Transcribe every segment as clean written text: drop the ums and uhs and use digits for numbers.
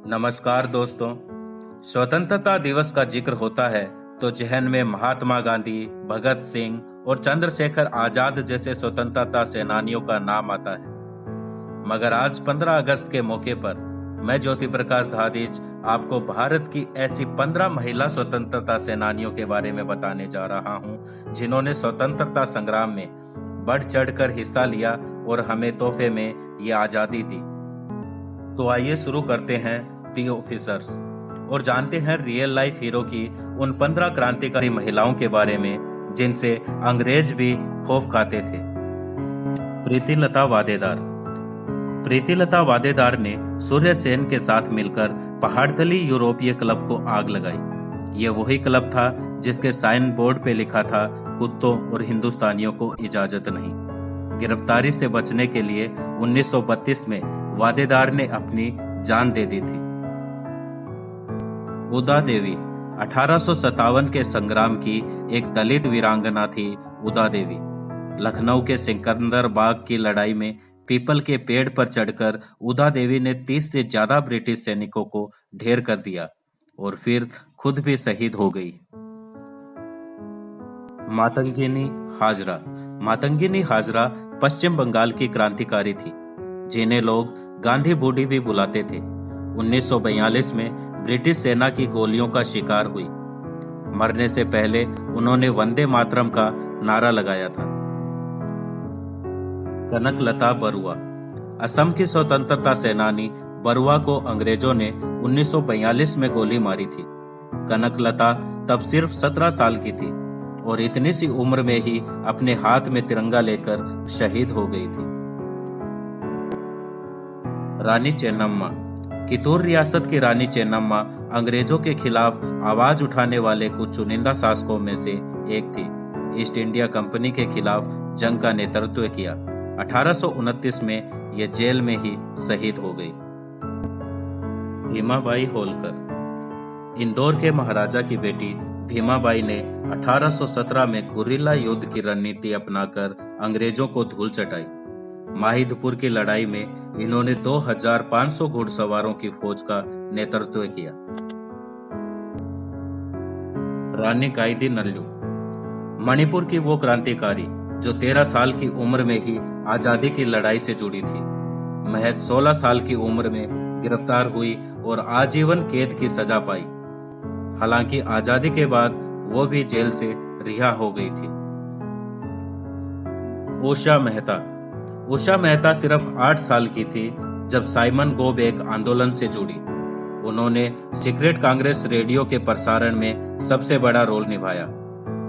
नमस्कार दोस्तों। स्वतंत्रता दिवस का जिक्र होता है तो जहन में महात्मा गांधी, भगत सिंह और चंद्रशेखर आजाद जैसे स्वतंत्रता सेनानियों का नाम आता है। मगर आज 15 अगस्त के मौके पर मैं ज्योति प्रकाश धादीज आपको भारत की ऐसी 15 महिला स्वतंत्रता सेनानियों के बारे में बताने जा रहा हूं, जिन्होंने स्वतंत्रता संग्राम में बढ़ चढ़कर हिस्सा लिया और हमें तोहफे में ये आजादी दी। तो आइए शुरू करते हैं दी ऑफिसर्स और जानते हैं रियल लाइफ हीरो की उन 15 क्रांतिकारी महिलाओं के बारे में जिनसे अंग्रेज भी खौफ खाते थे। प्रीतिलता वादेदार। प्रीतिलता वादेदार ने सूर्य सेन के साथ मिलकर पहाड़तली यूरोपीय क्लब को आग लगाई। यह वही क्लब था जिसके साइन बोर्ड पे लिखा था, कुत्तों और हिंदुस्तानियों को इजाजत नहीं। गिरफ्तारी से बचने के लिए 1932 में वादेदार ने अपनी जान दे दी थी। उदा देवी 1857 के संग्राम की एक दलित वीरांगना थी। उदा देवी लखनऊ के सिकंदर बाग की लड़ाई में पीपल के पेड़ पर चढ़कर उदा देवी ने 30 से ज्यादा ब्रिटिश सैनिकों को ढेर कर दिया और फिर खुद भी शहीद हो गई। मातंगिनी हाजरा। मातंगिनी हाजरा पश्चिम बंगाल की क्रांतिकारी थी, जिन्हें लोग गांधी बूढ़ी भी बुलाते थे। 1942 में ब्रिटिश सेना की गोलियों का शिकार हुई। मरने से पहले उन्होंने वंदे मातरम का नारा लगाया था। कनकलता बरुआ। असम की स्वतंत्रता सेनानी बरुआ को अंग्रेजों ने 1942 में गोली मारी थी। कनकलता तब सिर्फ 17 साल की थी और इतनी सी उम्र में ही अपने हाथ में तिरंगा लेकर शहीद हो गई थी। रानी चेन्नम्मा। कितूर रियासत की रानी चेन्नम्मा अंग्रेजों के खिलाफ आवाज उठाने वाले कुछ चुनिंदा शासकों में से एक थी। ईस्ट इंडिया कंपनी के खिलाफ जंग का नेतृत्व किया। 1829 में ये जेल में ही शहीद हो गई। भीमाबाई होलकर। इंदौर के महाराजा की बेटी भीमाबाई ने 1817 में गुरिल्ला युद्ध की रणनीति अपनाकर अंग्रेजों को धूल चटाई। माहिदपुर की लड़ाई में इन्होंने 2500 घुड़सवारों की फौज का नेतृत्व किया। रानी गाइदी नल्लू। मणिपुर की वो क्रांतिकारी जो 13 साल की उम्र में ही आजादी की लड़ाई से जुड़ी थी, महज 16 साल की उम्र में गिरफ्तार हुई और आजीवन कैद की सजा पाई। हालांकि आजादी के बाद वो भी जेल से रिहा हो गई थी। उषा मेहता। उषा मेहता सिर्फ 8 साल की थी जब साइमन गो बैक आंदोलन से जुड़ी। उन्होंने सीक्रेट कांग्रेस रेडियो के प्रसारण में सबसे बड़ा रोल निभाया।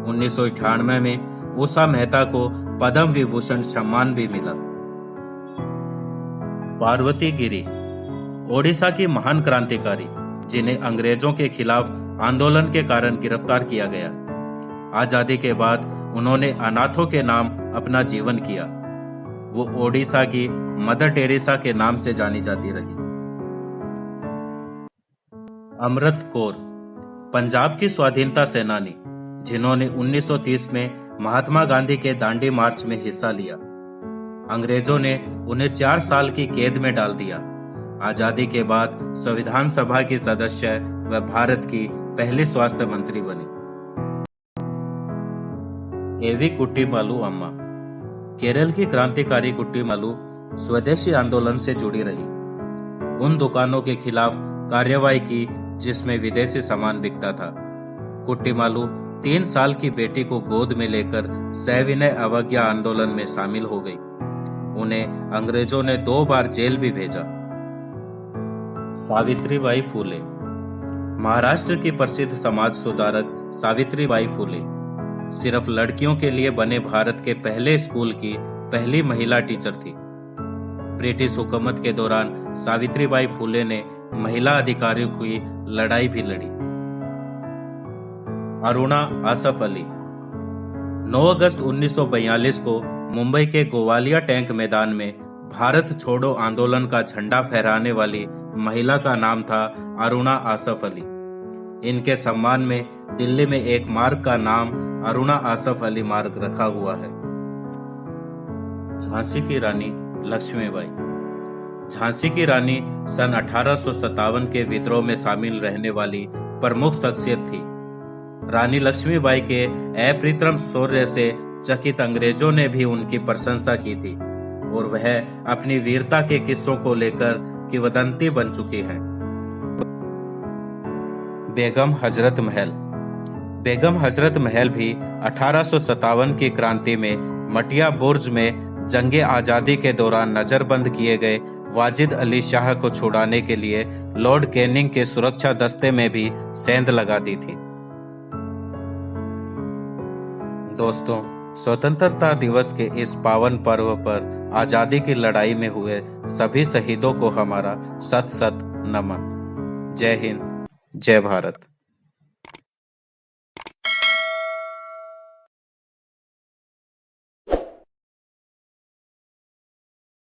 1998 में उषा मेहता को पद्म विभूषण सम्मान भी मिला। पार्वती गिरी। ओडिशा की महान क्रांतिकारी जिन्हें अंग्रेजों के खिलाफ आंदोलन के कारण गिरफ्तार किया गया। आजादी के बाद उन्होंने अनाथों के नाम अपना जीवन किया। वो ओडिशा की मदर टेरेसा के नाम से जानी जाती रही। अमृत कौर। पंजाब की स्वाधीनता सेनानी जिन्होंने 1930 में महात्मा गांधी के दांडी मार्च में हिस्सा लिया। अंग्रेजों ने उन्हें 4 साल की कैद में डाल दिया। आजादी के बाद संविधान सभा की सदस्य व भारत की पहली स्वास्थ्य मंत्री बनी। एवी कुट्टीमालू अम्मा। केरल की क्रांतिकारी कुट्टीमालू स्वदेशी आंदोलन से जुड़ी रही। उन दुकानों के खिलाफ कार्रवाई की जिसमें विदेशी सामान बिकता था। कुट्टीमालू 3 साल की बेटी को गोद में लेकर सविनय अवज्ञा आंदोलन में शामिल हो गई। उन्हें अंग्रेजों ने 2 बार जेल भी भेजा। सावित्रीबाई फुले। महाराष्ट्र की प्रसिद्ध समाज सुधारक सावित्रीबाई फुले सिर्फ लड़कियों के लिए बने भारत के पहले स्कूल की पहली महिला टीचर थी। ब्रिटिश हुकूमत के दौरान सावित्रीबाई फुले ने महिला अधिकारियों की लड़ाई भी लड़ी। अरुणा आसफ अली। 9 अगस्त 1942 को मुंबई के गोवालिया टैंक मैदान में भारत छोड़ो आंदोलन का झंडा फहराने वाली महिला का नाम था अरुणा आसफ अली। इनके सम्मान में दिल्ली में एक मार्ग का नाम अरुणा आसफ अली मार्ग रखा हुआ है। झांसी की रानी लक्ष्मीबाई। झांसी की रानी सन 1857 के विद्रोह में शामिल रहने वाली प्रमुख शख्सियत थी। रानी लक्ष्मीबाई के अप्रतिम शौर्य से चकित अंग्रेजों ने भी उनकी प्रशंसा की थी और वह अपनी वीरता के किस्सों को लेकर किंवदंती बन चुकी हैं। बेगम हजरत महल। बेगम हजरत महल भी 1857 की क्रांति में मटिया बुर्ज में जंगे आजादी के दौरान नजरबंद किए गए वाजिद अली शाह को छुड़ाने के लिए लॉर्ड कैनिंग के सुरक्षा दस्ते में भी सेंध लगा दी थी। दोस्तों, स्वतंत्रता दिवस के इस पावन पर्व पर आजादी की लड़ाई में हुए सभी शहीदों को हमारा सत सत नमन। जय हिंद, जय भारत।